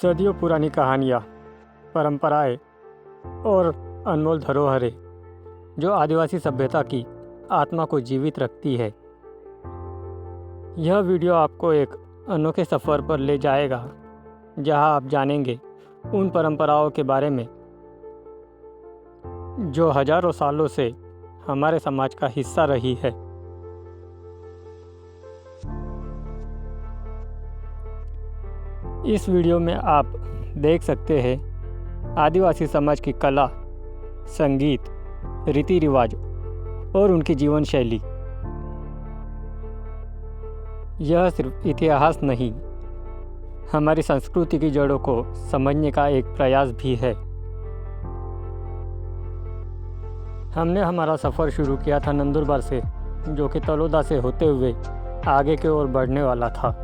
सदियों पुरानी कहानियाँ, परंपराएं और अनमोल धरोहरें जो आदिवासी सभ्यता की आत्मा को जीवित रखती है। यह वीडियो आपको एक अनोखे सफ़र पर ले जाएगा जहां आप जानेंगे उन परंपराओं के बारे में जो हजारों सालों से हमारे समाज का हिस्सा रही है। इस वीडियो में आप देख सकते हैं आदिवासी समाज की कला, संगीत, रीति रिवाज और उनकी जीवन शैली। यह सिर्फ इतिहास नहीं, हमारी संस्कृति की जड़ों को समझने का एक प्रयास भी है। हमने हमारा सफ़र शुरू किया था नंदुरबार से, जो कि तलोदा से होते हुए आगे की ओर बढ़ने वाला था।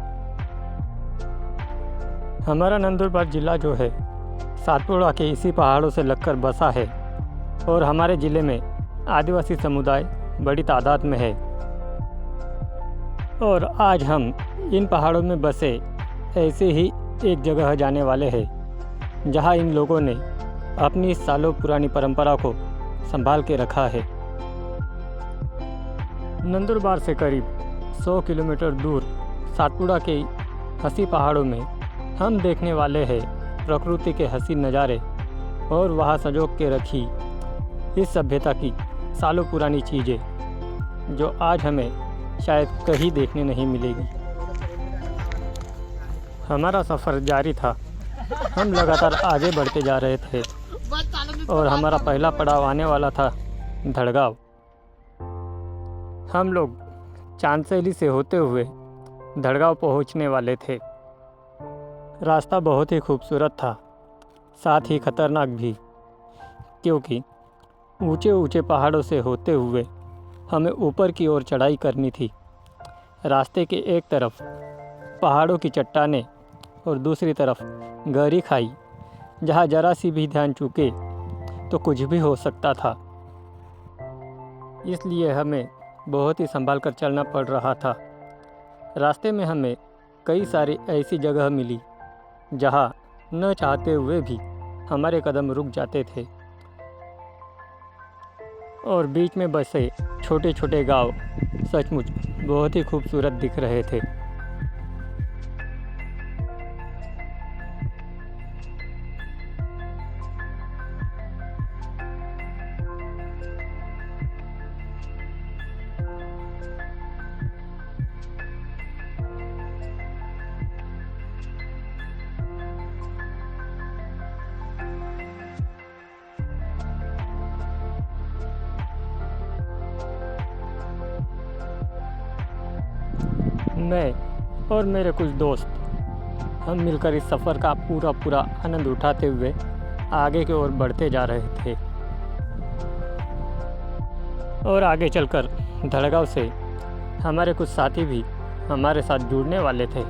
हमारा नंदुरबार जिला जो है सातपुड़ा के इसी पहाड़ों से लगकर बसा है और हमारे ज़िले में आदिवासी समुदाय बड़ी तादाद में है। और आज हम इन पहाड़ों में बसे ऐसे ही एक जगह जाने वाले हैं जहां इन लोगों ने अपनी सालों पुरानी परंपरा को संभाल के रखा है। नंदुरबार से करीब 100 किलोमीटर दूर सातपुड़ा के हसी पहाड़ों में हम देखने वाले हैं प्रकृति के हसीन नज़ारे और वहाँ संजोग के रखी इस सभ्यता की सालों पुरानी चीज़ें जो आज हमें शायद कहीं देखने नहीं मिलेगी। हमारा सफ़र जारी था, हम लगातार आगे बढ़ते जा रहे थे और हमारा पहला पड़ाव आने वाला था धड़गांव। हम लोग चांदसैली से होते हुए धड़गांव पहुंचने वाले थे। रास्ता बहुत ही खूबसूरत था, साथ ही खतरनाक भी, क्योंकि ऊंचे ऊंचे पहाड़ों से होते हुए हमें ऊपर की ओर चढ़ाई करनी थी। रास्ते के एक तरफ पहाड़ों की चट्टानें और दूसरी तरफ गहरी खाई, जहां जरा सी भी ध्यान चूके तो कुछ भी हो सकता था। इसलिए हमें बहुत ही संभाल कर चलना पड़ रहा था। रास्ते में हमें कई सारी ऐसी जगह मिली जहां न चाहते हुए भी हमारे कदम रुक जाते थे और बीच में बसे छोटे छोटे गांव सचमुच बहुत ही खूबसूरत दिख रहे थे। मैं और मेरे कुछ दोस्त हम मिलकर इस सफ़र का पूरा आनंद उठाते हुए आगे की ओर बढ़ते जा रहे थे और आगे चलकर धड़गांव से हमारे कुछ साथी भी हमारे साथ जुड़ने वाले थे।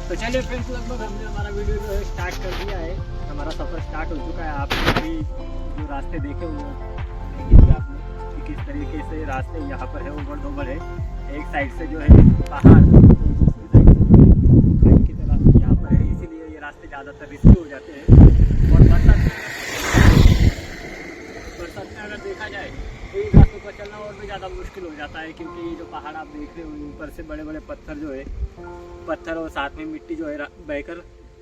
तो चलिए फ्रेंड्स, लगभग हमने हमारा वीडियो जो है स्टार्ट कर दिया है। हमारा सफ़र स्टार्ट हो चुका है। आपने भी जो रास्ते देखे हुए हैं आपने कि किस तरीके से रास्ते यहाँ पर है, ऊबड़ धूबड़ है। एक साइड से जो है पहाड़, दूसरी साइड से की तरह यहाँ पर है, इसीलिए ये रास्ते ज़्यादातर रिस्की हो जाते हैं। और बरसात में अगर देखा जाए तो इन रास्तों पर चलना और भी ज़्यादा मुश्किल हो जाता है, क्योंकि जो पहाड़ आप देख रहे हो ऊपर से बड़े बड़े पत्थर जो है, पत्थर और साथ में मिट्टी जो है बहकर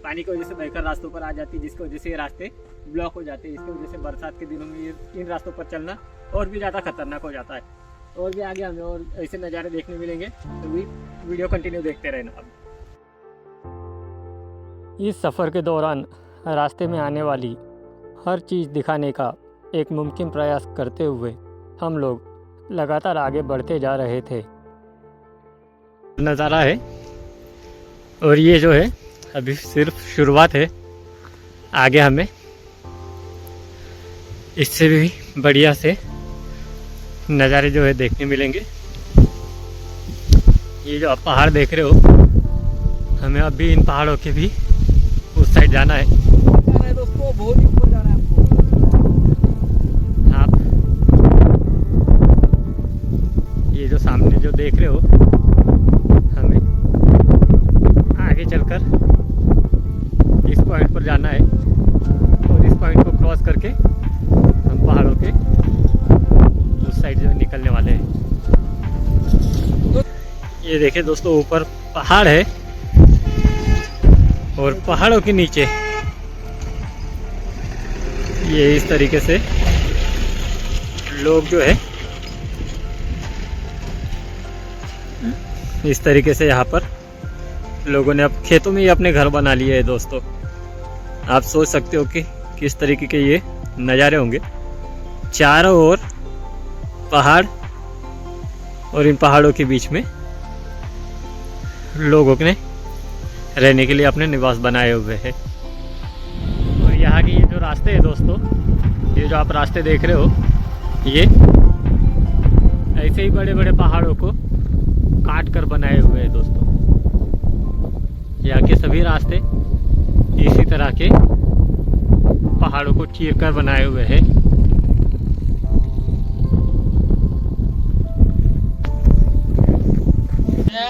पानी की वजह से बहकर रास्तों पर आ जाती है, जिसकी वजह से ये रास्ते ब्लॉक हो जाते हैं। इसकी वजह से बरसात के दिनों में इन रास्तों पर चलना और भी ज़्यादा खतरनाक हो जाता है। और भी आगे हमें और ऐसे नज़ारे देखने मिलेंगे, तो वीडियो कंटिन्यू देखते रहना। इस सफ़र के दौरान रास्ते में आने वाली हर चीज़ दिखाने का एक मुमकिन प्रयास करते हुए हम लोग लगातार आगे बढ़ते जा रहे थे। नज़ारा है और ये जो है अभी सिर्फ शुरुआत है, आगे हमें इससे भी बढ़िया से नज़ारे जो है देखने मिलेंगे। ये जो आप पहाड़ देख रहे हो, हमें अभी इन पहाड़ों के भी उस साइड जाना है। है दोस्तों, बहुत ही ऊपर जाना है आपको। आप ये जो सामने जो देख रहे हो, हमें आगे चलकर इस पॉइंट पर जाना है और इस पॉइंट को क्रॉस करके हम पहाड़ों के उस साइड जो निकलने वाले हैं। ये देखिए दोस्तों, ऊपर पहाड़ है और पहाड़ों के नीचे ये इस तरीके से लोग जो है इस तरीके से यहाँ पर लोगों ने अब खेतों में ही अपने घर बना लिए हैं दोस्तों। आप सोच सकते हो कि किस तरीके के ये नज़ारे होंगे। चारों ओर पहाड़ और इन पहाड़ों के बीच में लोगों ने रहने के लिए अपने निवास बनाए हुए हैं। और यहाँ के ये जो रास्ते हैं दोस्तों, ये जो आप रास्ते देख रहे हो, ये ऐसे ही बड़े बड़े पहाड़ों को काट कर बनाए हुए हैं दोस्तों। यहाँ के सभी रास्ते इसी तरह के पहाड़ों को चीर कर बनाए हुए हैं।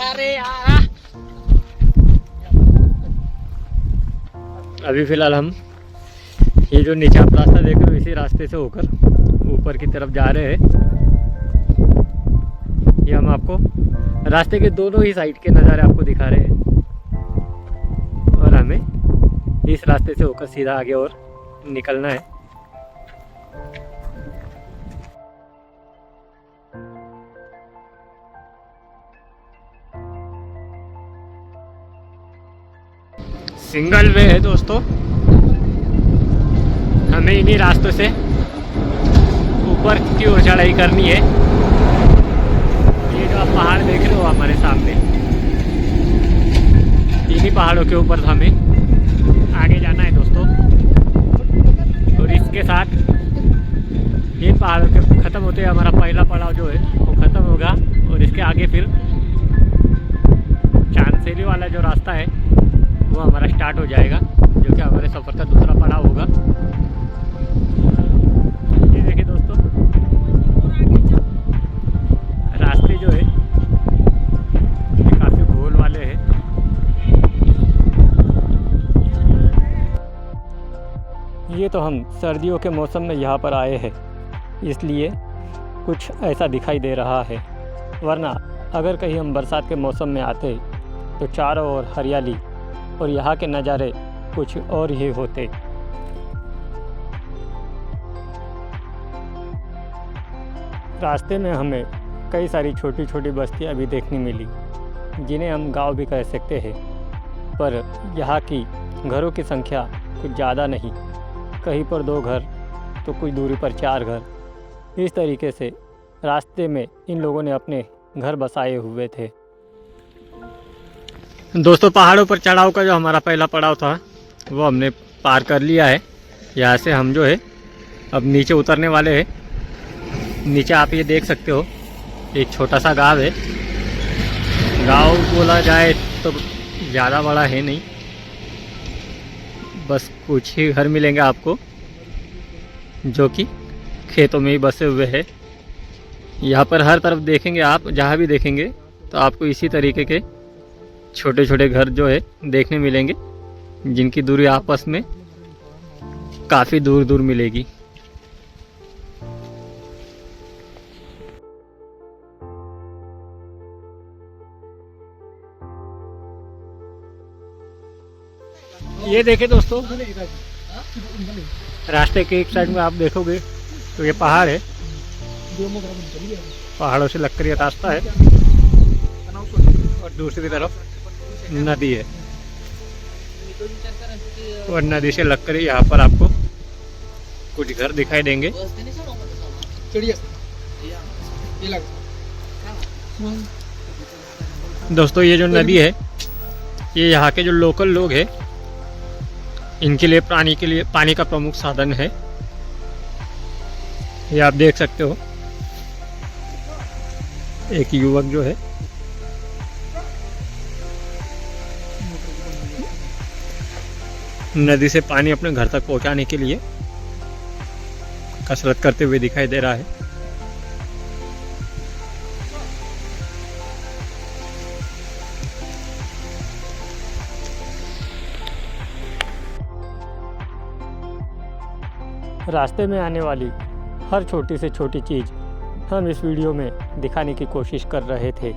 अरे यार, अभी फिलहाल हम ये जो नीचे आप रास्ता देख रहे हो, इसी रास्ते से होकर ऊपर की तरफ जा रहे हैं। ये हम आपको रास्ते के दोनों ही साइड के नज़ारे आपको दिखा रहे हैं और हमें इस रास्ते से होकर सीधा आगे और निकलना है। सिंगल वे है दोस्तों, हमें इन्हीं रास्तों से ऊपर की ओर चढ़ाई करनी है। ये जो आप पहाड़ देख रहे हो हमारे सामने, इन्हीं पहाड़ों के ऊपर हमें आगे जाना है दोस्तों। और इसके साथ इन पहाड़ों के ख़त्म होते हैं हमारा पहला पड़ाव जो है वो ख़त्म होगा और इसके आगे फिर चांदसेली वाला जो रास्ता है वो हमारा स्टार्ट हो जाएगा, जो कि हमारे सफ़र का दूसरा पड़ाव होगा। ये देखिए दोस्तों, रास्ते जो है ये काफ़ी गोल वाले हैं। ये तो हम सर्दियों के मौसम में यहाँ पर आए हैं, इसलिए कुछ ऐसा दिखाई दे रहा है, वरना अगर कहीं हम बरसात के मौसम में आते तो चारों ओर हरियाली और यहाँ के नज़ारे कुछ और ही होते। रास्ते में हमें कई सारी छोटी छोटी बस्तियाँ भी देखने मिली, जिन्हें हम गांव भी कह सकते हैं, पर यहाँ की घरों की संख्या कुछ ज़्यादा नहीं, कहीं पर 2 घर तो कुछ दूरी पर 4 घर। इस तरीके से रास्ते में इन लोगों ने अपने घर बसाए हुए थे। दोस्तों, पहाड़ों पर चढ़ाव का जो हमारा पहला पड़ाव था वो हमने पार कर लिया है। यहाँ से हम जो है अब नीचे उतरने वाले हैं। नीचे आप ये देख सकते हो एक छोटा सा गांव है। गांव बोला जाए तो ज़्यादा बड़ा है नहीं, बस कुछ ही घर मिलेंगे आपको जो कि खेतों में ही बसे हुए हैं। यहाँ पर हर तरफ देखेंगे आप, जहाँ भी देखेंगे तो आपको इसी तरीके के छोटे छोटे घर जो है देखने मिलेंगे, जिनकी दूरी आपस में काफ़ी दूर दूर मिलेगी। ये देखें दोस्तों, रास्ते के एक साइड में आप देखोगे तो ये पहाड़ है, पहाड़ों से लकड़ी का रास्ता है और दूसरी तरफ नदी है और नदी से लकड़ी यहाँ पर आपको कुछ घर दिखाई देंगे। दोस्तों, ये जो नदी है ये यहाँ के जो लोकल लोग हैं इनके लिए पानी का प्रमुख साधन है। ये आप देख सकते हो एक युवक जो है नदी से पानी अपने घर तक पहुंचाने के लिए कसरत करते हुए दिखाई दे रहा है। रास्ते में आने वाली हर छोटी से छोटी चीज़ हम इस वीडियो में दिखाने की कोशिश कर रहे थे।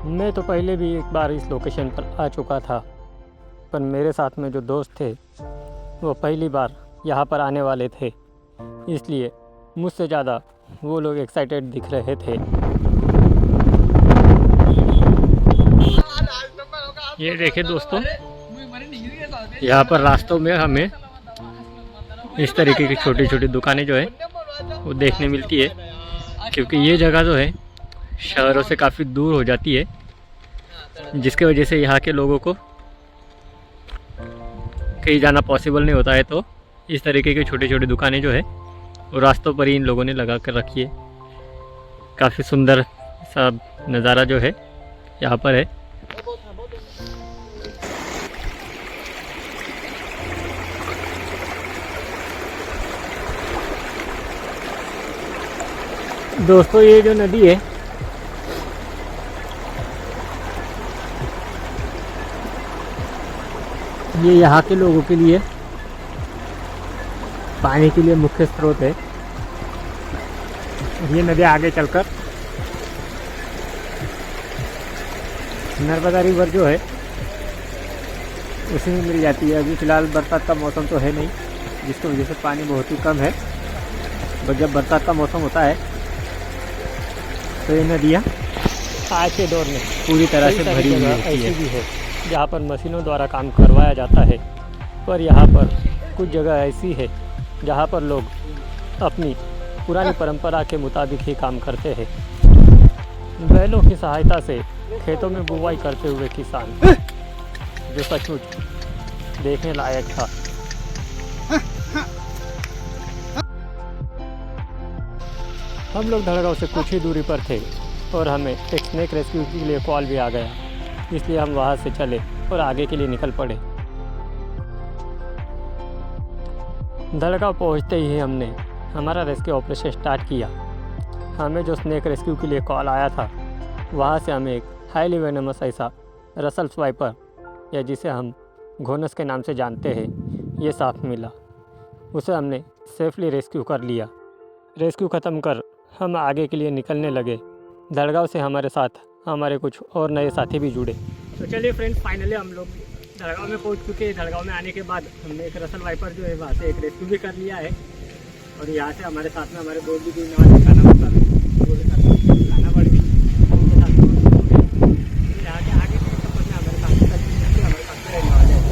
मैं तो पहले भी एक बार इस लोकेशन पर आ चुका था, पर मेरे साथ में जो दोस्त थे वो पहली बार यहाँ पर आने वाले थे, इसलिए मुझसे ज़्यादा वो लोग एक्साइटेड दिख रहे थे। ये देखिए दोस्तों, यहाँ पर रास्तों में हमें इस तरीके की छोटी छोटी दुकानें जो है वो देखने मिलती है, क्योंकि ये जगह जो है शहरों से काफ़ी दूर हो जाती है, जिसके वजह से यहाँ के लोगों को कहीं जाना पॉसिबल नहीं होता है। तो इस तरीके की छोटी छोटी दुकानें जो है वो रास्तों पर ही इन लोगों ने लगा कर रखी है। काफ़ी सुंदर सा नज़ारा जो है यहाँ पर है। दोस्तों, ये जो नदी है ये यहाँ के लोगों के लिए पानी के लिए मुख्य स्रोत है। ये नदी आगे चलकर नर्मदा रिवर जो है उसी में मिल जाती है। अभी फ़िलहाल बरसात का मौसम तो है नहीं, जिसकी वजह से पानी बहुत ही कम है। बट जब बरसात का मौसम होता है तो ये नदियाँ आज के दौर में पूरी तरह से भरी हुई होती है। भी है जहाँ पर मशीनों द्वारा काम करवाया जाता है, पर यहाँ पर कुछ जगह ऐसी है जहाँ पर लोग अपनी पुरानी परंपरा के मुताबिक ही काम करते हैं। बैलों की सहायता से खेतों में बुवाई करते हुए किसान, जो सचमुच देखने लायक था। हम लोग धड़गांव से कुछ ही दूरी पर थे और हमें एक स्नेक रेस्क्यू के लिए कॉल भी आ गया, इसलिए हम वहाँ से चले और आगे के लिए निकल पड़े। धड़गांव पहुँचते ही हमने हमारा रेस्क्यू ऑपरेशन स्टार्ट किया। हमें जो स्नेक रेस्क्यू के लिए कॉल आया था वहाँ से हमें एक हाईली वेनमस ऐसा रसल स्वाइपर, या जिसे हम घोनस के नाम से जानते हैं, ये सांप मिला। उसे हमने सेफली रेस्क्यू कर लिया। रेस्क्यू ख़त्म कर हम आगे के लिए निकलने लगे। धड़गांव से हमारे साथ हमारे कुछ और नए साथी भी जुड़े। तो चलिए फ्रेंड्स, फाइनली हम लोग धड़गांव में पहुंच चुके हैं। धड़गांव में आने के बाद हमने एक रसल वाइपर जो है वहाँ से एक रेस्क्यू भी कर लिया है, और यहाँ से हमारे साथ में हमारे दोस्त भी खाना बढ़ भी यहाँ के आगे के सफर में हमारे साथ रहने वाले हैं।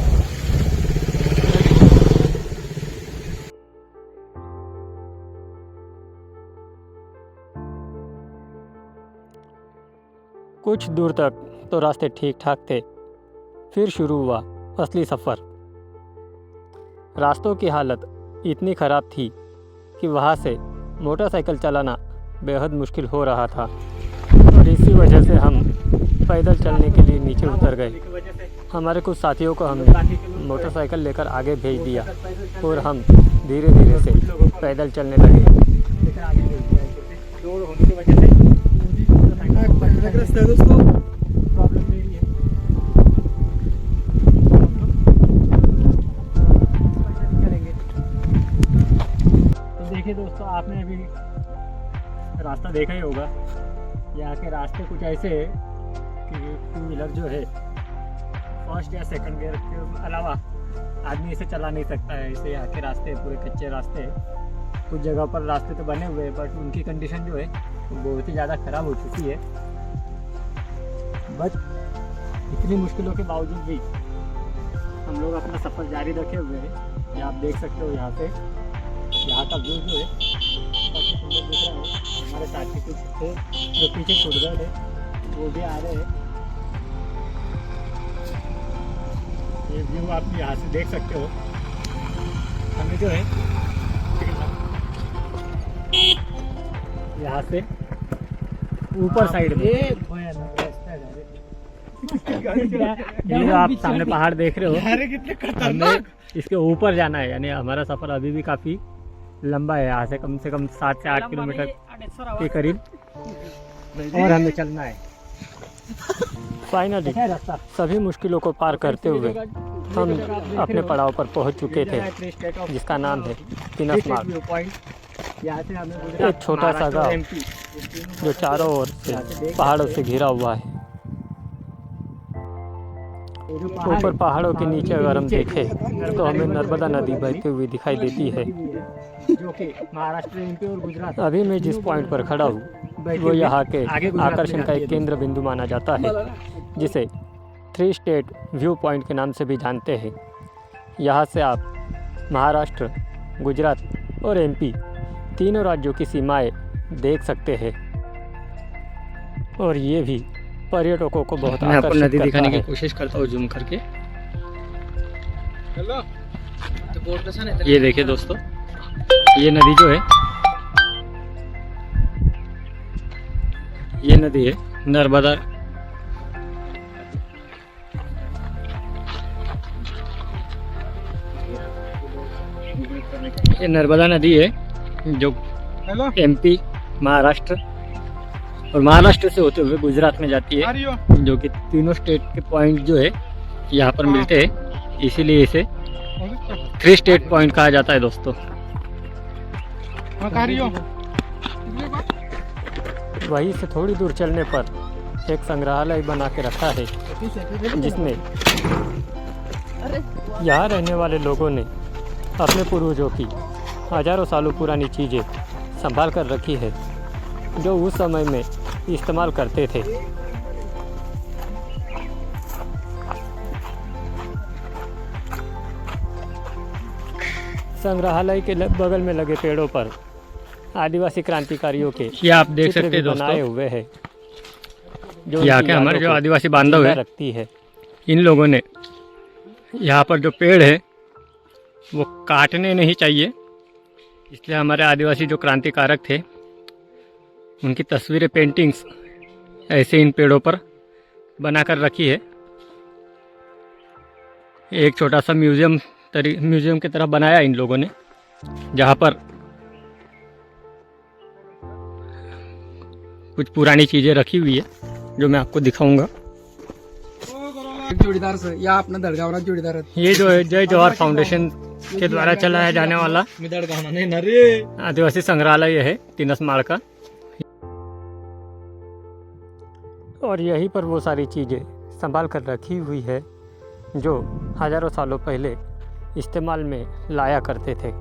कुछ दूर तक तो रास्ते ठीक ठाक थे, फिर शुरू हुआ असली सफ़र। रास्तों की हालत इतनी ख़राब थी कि वहाँ से मोटरसाइकिल चलाना बेहद मुश्किल हो रहा था, और इसी वजह से हम पैदल चलने के लिए नीचे उतर गए। हमारे कुछ साथियों को हमने मोटरसाइकिल लेकर आगे भेज दिया और हम धीरे धीरे से पैदल चलने लगे। प्रॉब्लम नहीं है। तो देखिए दोस्तों, आपने अभी रास्ता देखा ही होगा। यहाँ के रास्ते कुछ ऐसे है कि टू व्हीलर जो है फर्स्ट या सेकंड गियर के अलावा आदमी इसे चला नहीं सकता है। इसे यहाँ के रास्ते पूरे कच्चे रास्ते हैं। कुछ जगह पर रास्ते तो बने हुए हैं, बट उनकी कंडीशन जो है वो बहुत ही ज़्यादा ख़राब हो चुकी है। बट इतनी मुश्किलों के बावजूद भी हम लोग अपना सफ़र जारी रखे हुए हैं। ये आप देख सकते हो, यहाँ से यहाँ का व्यू जो है काफ़ी सुंदर दिख रहा है। हमारे साथी कुछ थे जो पीछे छूट गए थे, वो भी आ रहे हैं। ये व्यू आप यहाँ से देख सकते हो। हमें जो है यहाँ से ऊपर साइड में ये जो आप सामने पहाड़ देख रहे हो, अरे कितने हमें खतरनाक। इसके ऊपर जाना है। यानी हमारा सफ़र अभी भी काफ़ी लंबा है, यहाँ से कम 7 से 8 किलोमीटर के करीब और हमें चलना है। फाइनली सभी मुश्किलों को पार करते हुए हम अपने पड़ाव पर पहुंच चुके थे, जिसका नाम है तिनस मार्ग। एक छोटा सा गांव जो चारों ओर से पहाड़ों से घिरा हुआ है। ऊपर पहाड़ों के नीचे अगर हम देखें तो हमें नर्मदा नदी बहती हुई दिखाई देती है। जो कि महाराष्ट्र, एमपी और गुजरात। अभी मैं जिस पॉइंट पर खड़ा हूँ वो यहाँ के आकर्षण का एक केंद्र बिंदु माना जाता है, जिसे 3 स्टेट व्यू पॉइंट के नाम से भी जानते हैं। यहाँ से आप महाराष्ट्र, गुजरात और एमपी तीनों राज्यों की सीमाएं देख सकते हैं और ये भी पर्यटकों को बहुत मैं आपको आकर्षित नदी करता दिखाने की है। कोशिश करता हूँ जूम करके। तो बोर्ड कसा नाही ये देखिए दोस्तों, ये नदी जो है, ये नदी है नर्मदा। ये नर्मदा नदी है जो हेलो एमपी, महाराष्ट्र और महाराष्ट्र से होते हुए गुजरात में जाती है, आरियो जो कि तीनों स्टेट के पॉइंट जो है यहाँ पर मिलते हैं, इसीलिए इसे 3 स्टेट पॉइंट कहा जाता है दोस्तों। आरियो वहीं से थोड़ी दूर चलने पर एक संग्रहालय बना के रखा है, जिसमें यहाँ रहने वाले लोगों ने अपने पूर्वजों की हजारों सालों पुरानी चीज़ें संभाल कर रखी है, जो उस समय में इस्तेमाल करते थे। संग्रहालय के बगल में लगे पेड़ों पर आदिवासी क्रांतिकारियों के ये आप देख चित्र सकते भी हैं बनाए दोस्तों, हुए हैं, जो यहाँ उनकी के हमारे यादों जो को आदिवासी बांधव जिंदा है, रखती है। इन लोगों ने यहाँ पर जो पेड़ है वो काटने नहीं चाहिए, इसलिए हमारे आदिवासी जो क्रांतिकारक थे उनकी तस्वीरें, पेंटिंग्स ऐसे इन पेड़ों पर बनाकर रखी है। एक छोटा सा म्यूजियम की तरह बनाया इन लोगों ने, जहाँ पर कुछ पुरानी चीज़ें रखी हुई है, जो मैं आपको दिखाऊंगा। जोडीदार सर या अपना दडगावना जोडीदार आहेत. ये जो है जय जवाहर फाउंडेशन के द्वारा चलाया जाने वाला मी दडगावना नाही ना रे. आदिवासी संग्रहालय है तिनस माड़ का। और यहीं पर वो सारी चीज़ें संभाल कर रखी हुई है जो हजारों सालों पहले इस्तेमाल में लाया करते थे।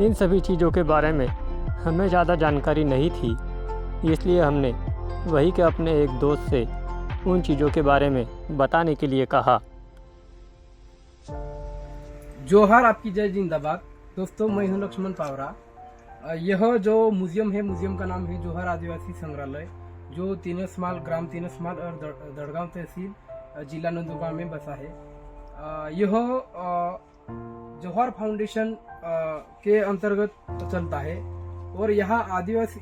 इन सभी चीज़ों के बारे में हमें ज़्यादा जानकारी नहीं थी, इसलिए हमने वही के अपने एक दोस्त से उन चीज़ों के बारे में बताने के लिए कहा। जोहार, आपकी जय जिंदाबाद। दोस्तों, मैं हूं लक्ष्मण पावरा। यह जो म्यूजियम है, म्यूजियम का नाम है जोहार आदिवासी संग्रहालय, जो तीनसमाल, ग्राम तीनसमाल और दड़गांव तहसील, जिला नंदुरबार में बसा है। यह जोहार फाउंडेशन के अंतर्गत चलता है और यहाँ आदिवासी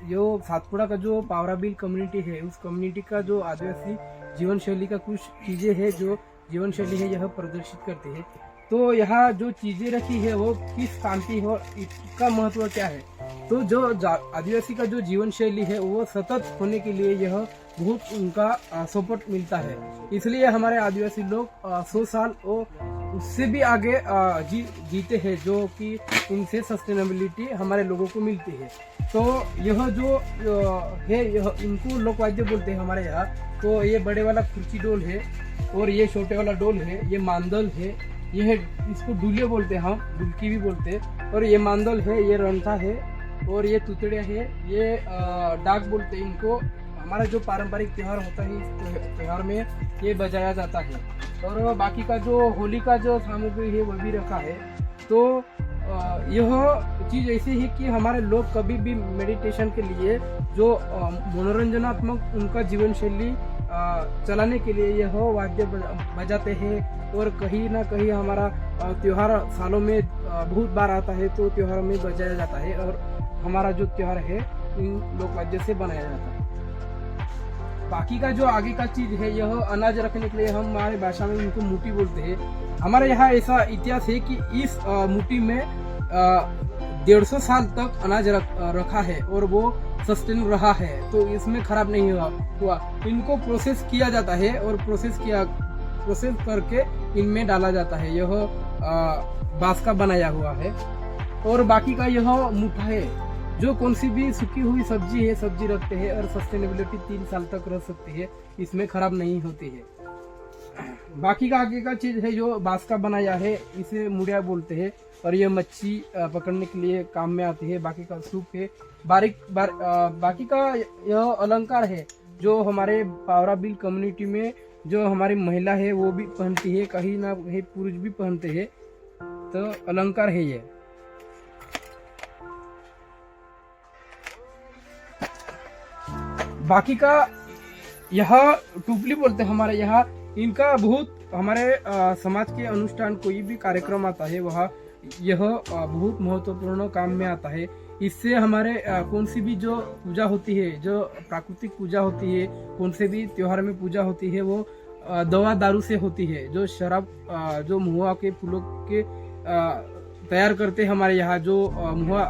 जो सातपुड़ा का जो पावरा बिल कम्युनिटी है, उस कम्युनिटी का जो आदिवासी जीवन शैली का कुछ चीजें है, जो जीवन शैली है, यह प्रदर्शित करते हैं। तो यहाँ जो चीजें रखी है वो किस काम की है और इसका महत्व क्या है, तो जो आदिवासी का जो जीवन शैली है वो सतत होने के लिए यह बहुत उनका सपोर्ट मिलता है। इसलिए हमारे आदिवासी लोग 100 साल और उससे भी आगे जीते हैं, जो कि इनसे सस्टेनेबिलिटी हमारे लोगों को मिलती है। तो यह जो है यह इनको लोकवाद्य बोलते हैं हमारे यहाँ। तो ये बड़े वाला खुर्ची डोल है और ये छोटे वाला डोल है, ये मांदल है, ये है इसको डुलिया बोलते हैं, हम डुलकी भी बोलते हैं। और ये मांदल है, ये रंथा है और ये तुतड़िया है, ये डाक बोलते हैं इनको। हमारा जो पारंपरिक त्यौहार होता है इस त्यौहार में ये बजाया जाता है। और बाकी का जो होली का जो सामग्री है वह भी रखा है। तो यह चीज़ ऐसी है कि हमारे लोग कभी भी मेडिटेशन के लिए जो मनोरंजनात्मक उनका जीवन शैली चलाने के लिए यह वाद्य बजाते हैं। और कहीं ना कहीं हमारा त्यौहार सालों में बहुत बार आता है, तो त्यौहार में बजाया जाता है और हमारा जो त्यौहार है इन लोक वाद्य से बनाया जाता है। बाकी का जो आगे का चीज है यह अनाज रखने के लिए हम हमारे भाषा में इनको मुट्ठी बोलते हैं। हमारे यहाँ ऐसा इतिहास है कि इस मुट्ठी में 150 साल तक अनाज रखा है और वो सस्टेन रहा है, तो इसमें खराब नहीं हुआ। इनको प्रोसेस किया जाता है और प्रोसेस करके इनमें डाला जाता है। यह बांस का बनाया हुआ है। और बाकी का यह मुठा है, जो कौन सी भी सूखी हुई सब्जी है, सब्जी रखते हैं और सस्टेनेबिलिटी 3 साल तक रह सकती है, इसमें खराब नहीं होती है। बाकी का आगे का चीज है जो बांस का बनाया है, इसे मुड़िया बोलते हैं और ये मच्छी पकड़ने के लिए काम में आती है। बाकी का सूप है, बाकी का यह अलंकार है जो हमारे पावरा बिल कम्युनिटी में जो हमारी महिला है वो भी पहनती है, कहीं ना कहीं पुरुष भी पहनते हैं। तो अलंकार है ये। बाकी का यह टुपली बोलते हैं हमारे यहाँ। इनका बहुत हमारे समाज के अनुष्ठान कोई भी कार्यक्रम आता है वहाँ यह बहुत महत्वपूर्ण काम में आता है। इससे हमारे कौन सी भी जो पूजा होती है, जो प्राकृतिक पूजा होती है, कौन से भी त्योहार में पूजा होती है, वो दवा दारू से होती है। जो शराब जो महुआ के फूलों के तैयार करते हैं हमारे यहाँ जो महुआ,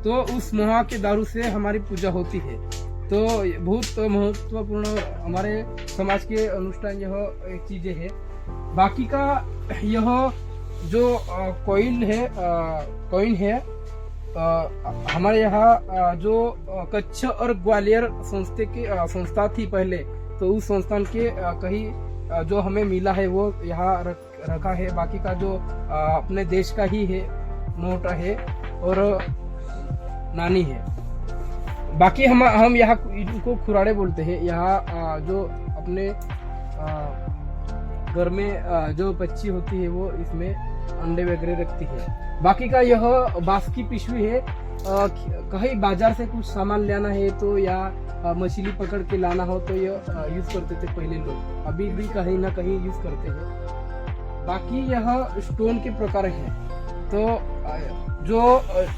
तो उस महुआ के दारू से हमारी पूजा होती है। तो बहुत महत्वपूर्ण हमारे समाज के अनुष्ठान यह चीजें है। बाकी का यह जो कॉइन है हमारे यहाँ जो कच्छ और ग्वालियर संस्था थी पहले, तो उस संस्थान के कहीं जो हमें मिला है वो यहाँ रखा है। बाकी का जो अपने देश का ही है, नोट है और नानी है। बाकी हम यहाँ इनको खुराड़े बोलते हैं। यहाँ जो अपने घर में जो बच्ची होती है वो इसमें अंडे वगैरह रखती है। बाकी का यह बांस की पिशवी है। कहीं बाजार से कुछ सामान लाना है तो या मछली पकड़ के लाना हो तो यह यूज करते थे पहले लोग, अभी भी कहीं ना कहीं यूज करते हैं। बाकी यह स्टोन के प्रकार है। तो जो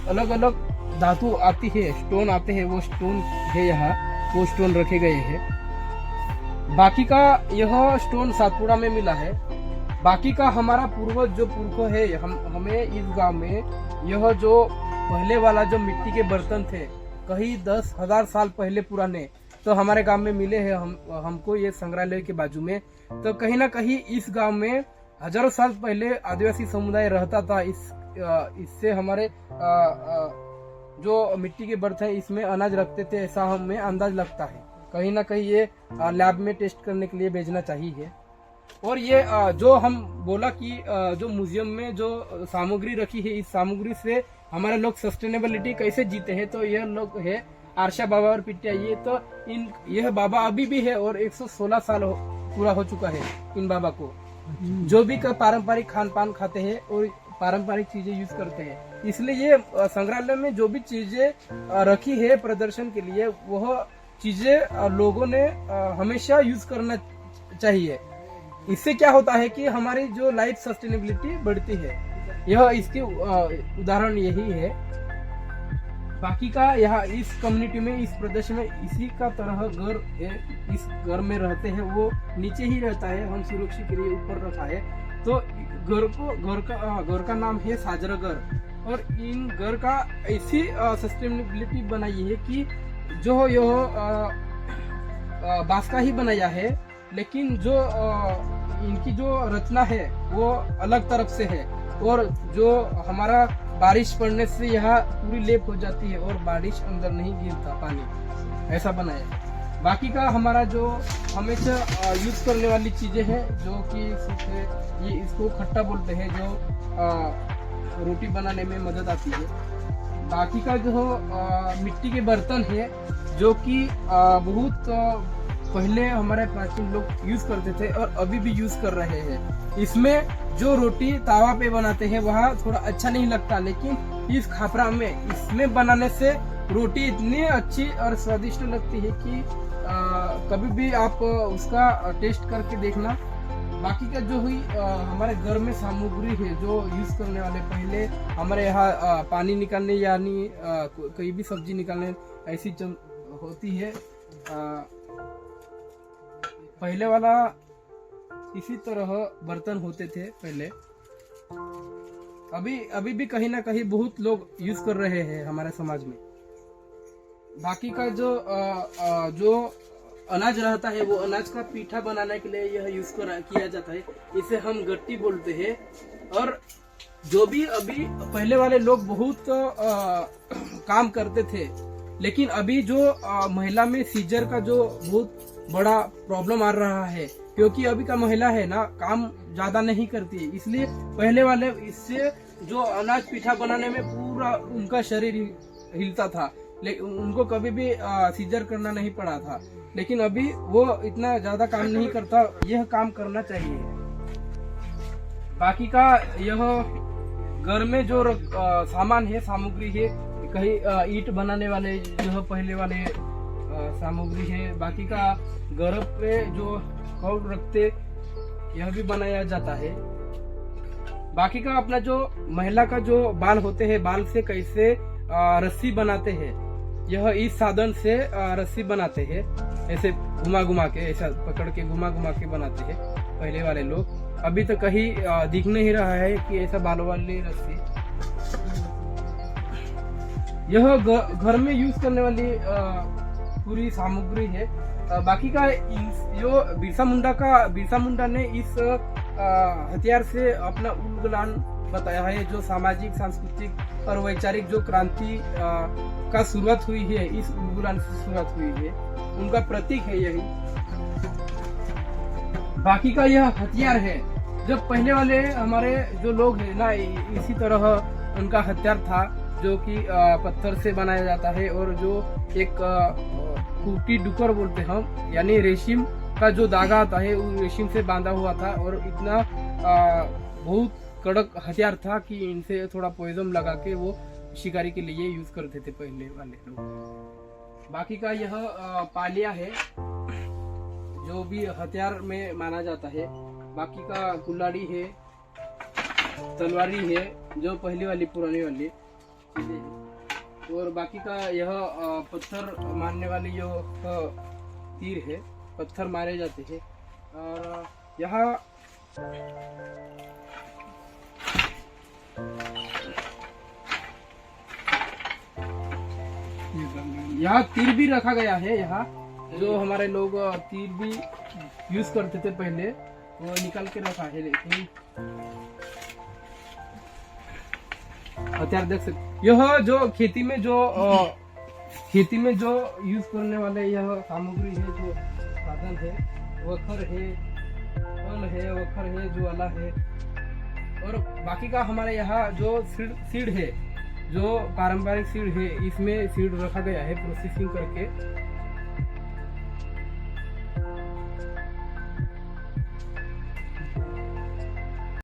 अलग अलग धातु आती है, स्टोन आते हैं, वो स्टोन है यहाँ, वो स्टोन रखे गए हैं। बाकी का यह स्टोन सातपुड़ा में मिला है। बाकी का हमारा पूर्वज जो पुरखों है, हमें इस गांव में यह जो पहले वाला जो मिट्टी के बर्तन थे, कहीं 10,000 साल पहले पुराने, तो हमारे गांव में मिले हैं हमको ये संग्रहालय के बाजू में। तो कहीं ना कहीं इस गांव में हजारों साल पहले आदिवासी समुदाय रहता था। इससे हमारे जो मिट्टी के बर्तन है इसमें अनाज रखते थे, ऐसा हमें अंदाज लगता है। कहीं ना कहीं ये लैब में टेस्ट करने के लिए भेजना चाहिए। और ये जो हम बोला कि जो म्यूजियम में जो सामग्री रखी है, इस सामग्री से हमारे लोग सस्टेनेबिलिटी कैसे जीते हैं, तो यह लोग है आरशा बाबा और पिटिया। ये तो यह बाबा अभी भी है और 116 साल पूरा हो चुका है इन बाबा को। जो भी पारंपरिक खान पान खाते हैं और पारंपरिक चीजें यूज करते हैं। इसलिए ये संग्रहालय में जो भी चीजें रखी है प्रदर्शन के लिए, वह चीजें लोगों ने हमेशा यूज करना चाहिए। इससे क्या होता है कि हमारी जो लाइफ सस्टेनेबिलिटी बढ़ती है। यह इसके उदाहरण यही है। बाकी का यहाँ इस कम्युनिटी में, इस प्रदेश में इसी का तरह घर है। इस घर में रहते हैं, वो नीचे ही रहता है, हम सुरक्षा के लिए ऊपर रखा है। तो घर का नाम है साजराघर। और इन घर का ऐसी सस्टेनेबिलिटी बनाई है कि जो यह बांस का ही बनाया है, लेकिन जो इनकी जो रचना है वो अलग तरफ से है, और जो हमारा बारिश पड़ने से यह पूरी लेप हो जाती है और बारिश अंदर नहीं गिरता पानी, ऐसा बनाया है। बाकी का हमारा जो हमेशा यूज करने वाली चीजें हैं, जो कि ये इसको खट्टा बोलते हैं, जो रोटी बनाने में मदद आती है। बाकी का जो मिट्टी के बर्तन है, जो कि बहुत पहले हमारे प्राचीन लोग यूज करते थे और अभी भी यूज कर रहे हैं। इसमें जो रोटी तावा पे बनाते हैं वह थोड़ा अच्छा नहीं लगता, लेकिन इस खापरा में इसमें बनाने से रोटी इतनी अच्छी और स्वादिष्ट लगती है कि कभी भी आप उसका टेस्ट करके देखना। बाकी का जो हुई हमारे घर में सामग्री है जो यूज करने वाले, पहले हमारे यहाँ पानी निकालने यानी कोई भी सब्जी निकालने ऐसी होती है, पहले वाला इसी तरह बर्तन होते थे पहले। अभी भी कहीं ना कहीं बहुत लोग यूज कर रहे हैं हमारे समाज में। बाकी का जो अनाज रहता है वो अनाज का पीठा बनाने के लिए यह यूज किया जाता है, इसे हम गट्टी बोलते हैं। और जो भी अभी पहले वाले लोग बहुत काम करते थे, लेकिन अभी जो महिला में सीजर का जो बहुत बड़ा प्रॉब्लम आ रहा है, क्योंकि अभी का महिला है ना काम ज्यादा नहीं करती है, इसलिए पहले वाले इससे जो अनाज पीठा बनाने में पूरा उनका शरीर हिलता था, लेकिन उनको कभी भी सीजर करना नहीं पड़ा था। लेकिन अभी वो इतना ज्यादा काम नहीं करता, यह काम करना चाहिए। बाकी का यह घर में जो सामान है, सामग्री है, कहीं ईंट बनाने वाले यह पहले वाले सामग्री है। बाकी का घर पे जो कौड़ रखते यह भी बनाया जाता है। बाकी का अपना जो महिला का जो बाल होते हैं, बाल से कैसे रस्सी बनाते हैं, यह इस साधन से रस्सी बनाते हैं, ऐसे घुमा घुमा के, ऐसा पकड़ के घुमा घुमा के बनाते हैं पहले वाले लोग। अभी तो कहीं दिख नहीं रहा है कि ऐसा बालों वाली रस्सी। यह घर में यूज करने वाली पूरी सामग्री है। बाकी का जो बिरसा मुंडा ने इस हथियार से अपना उलगुलान बताया है, जो सामाजिक, सांस्कृतिक और वैचारिक जो क्रांति का शुरुआत हुई है, इस उलगुलान से शुरुआत हुई है, उनका प्रतीक है यही। बाकी का यह हथियार है, जब पहले वाले हमारे जो लोग हैं ना, इसी तरह उनका हथियार था, जो कि पत्थर से बनाया जाता है, और जो एक खूटी डुकर बोलते हम, यानी रेशम का जो धागा आता है वो रेशम से बांधा हुआ था, और इतना बहुत कड़क हथियार था कि इनसे थोड़ा पॉइजन लगा के वो शिकारी के लिए यूज करते थे पहले वाले लोग। बाकी का यह पालिया है, जो भी हथियार में माना जाता है। बाकी का कुल्हाड़ी है, तलवारी है, जो पहली वाली पुरानी वाली, और बाकी का यह पत्थर मारने वाली जो तीर है, पत्थर मारे जाते हैं। और यहाँ तीर भी रखा गया है। यहाँ जो हमारे लोग तीर भी यूज करते थे पहले, वो निकाल के रखा है। लेकिन हथियार देख सकते, यह जो खेती में जो यूज करने वाले यह सामग्री है, जो साधन है, वखर है, वखर है, ज्वाला है। और बाकी का हमारे यहाँ जो सीड है, जो पारंपरिक सीड है, इसमें सीड रखा गया है प्रोसेसिंग करके।